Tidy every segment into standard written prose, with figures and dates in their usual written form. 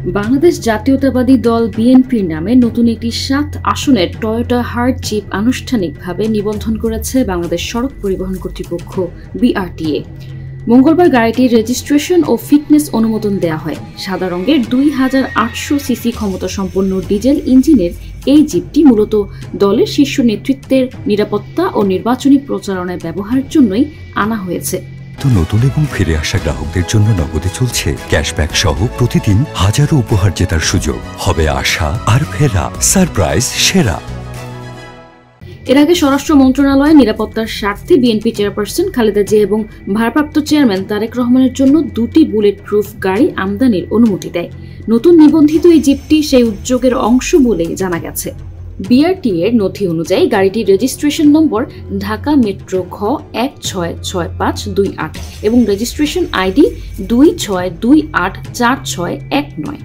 বাংলাদেশ জাতীয়তাবাদী দল বিএনপির নামে নতুন একটি ৭ আসনের টয়োটা হার্ড জিপ আনুষ্ঠানিকভাবে নিবন্ধন করেছে বাংলাদেশ সড়ক পরিবহন কর্তৃপক্ষ বিআরটিএ। মঙ্গলবার গাড়িটির রেজিস্ট্রেশন ও ফিটনেস অনুমোদন দেওয়া হয়। সাদা রঙের ২৮০০ সিসি ক্ষমতা সম্পন্ন ডিজেল ইঞ্জিনের এই জিপটি মূলত দলের শীর্ষ নেতৃত্বের নিরাপত্তা ও নির্বাচনী প্রচারণায় ব্যবহারের জন্যই আনা হয়েছে। নতুন এবং ফিরে আসা গ্রাহকদের জন্য নগদে চলছে ক্যাশব্যাক সহ প্রতিদিন হাজারো উপহার জেতার সুযোগ। হবে আশা আর ফেরা সারপ্রাইজ সেরা। এর আগে স্বরাষ্ট্র মন্ত্রণালয় নিরাপত্তার স্বার্থে বিএনপি চেয়ারপারসন খালেদা জিয়া এবং ভারপ্রাপ্ত চেয়ারম্যান তারেক রহমানের জন্য ২টি বুলেট প্রুফ গাড়ি আমদানির অনুমতি দেয়। নতুন নিবন্ধিত এই জিপটি সেই উদ্যোগের অংশ বলে জানা গেছে। বিআরটিএ এর নথি অনুযায়ী গাড়িটির রেজিস্ট্রেশন নম্বর ঢাকা মেট্রো খ ১৬৬৫২৮ এবং রেজিস্ট্রেশন আইডি ২৬২৮৪৬১৯।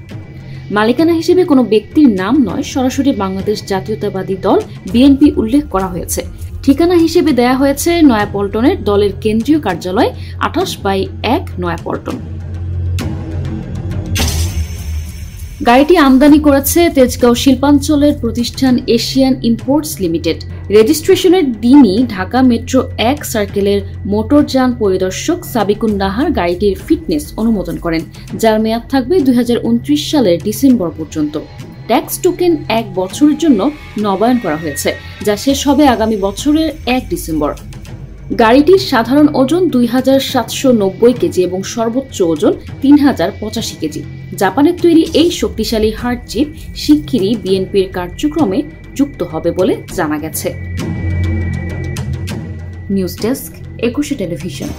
মালিকানা হিসেবে কোনো ব্যক্তির নাম নয়, সরাসরি বাংলাদেশ জাতীয়তাবাদী দল বিএনপি উল্লেখ করা হয়েছে। ঠিকানা হিসেবে দেয়া হয়েছে নয়াপল্টনের দলের কেন্দ্রীয় কার্যালয় ২৮/১ নয়াপল্টন। গাড়িটি আমদানি করেছে তেজগাঁও শিল্পাঞ্চলের প্রতিষ্ঠান এশিয়ান ইম্পোর্টস লিমিটেড। রেজিস্ট্রেশনের দিনই ঢাকা মেট্রো ১ সার্কেলের মোটরযান পরিদর্শক সাবিকুন নাহার গাড়িটির ফিটনেস অনুমোদন করেন, যার মেয়াদ থাকবে ২০২৯ সালের ডিসেম্বর পর্যন্ত। ট্যাক্স টোকেন ১ বছরের জন্য নবায়ন করা হয়েছে, যা শেষ হবে আগামী বছরের ১ ডিসেম্বর। গাড়িটির সাধারণ ওজন ২৭৯০ কেজি এবং সর্বোচ্চ ওজন ৩০৮৫ কেজি। জাপানের তৈরি এই শক্তিশালী হার্ড জিপ শিগগিরই বিএনপির কার্যক্রমে যুক্ত হবে বলে জানা গেছে। News desk, ২১ television.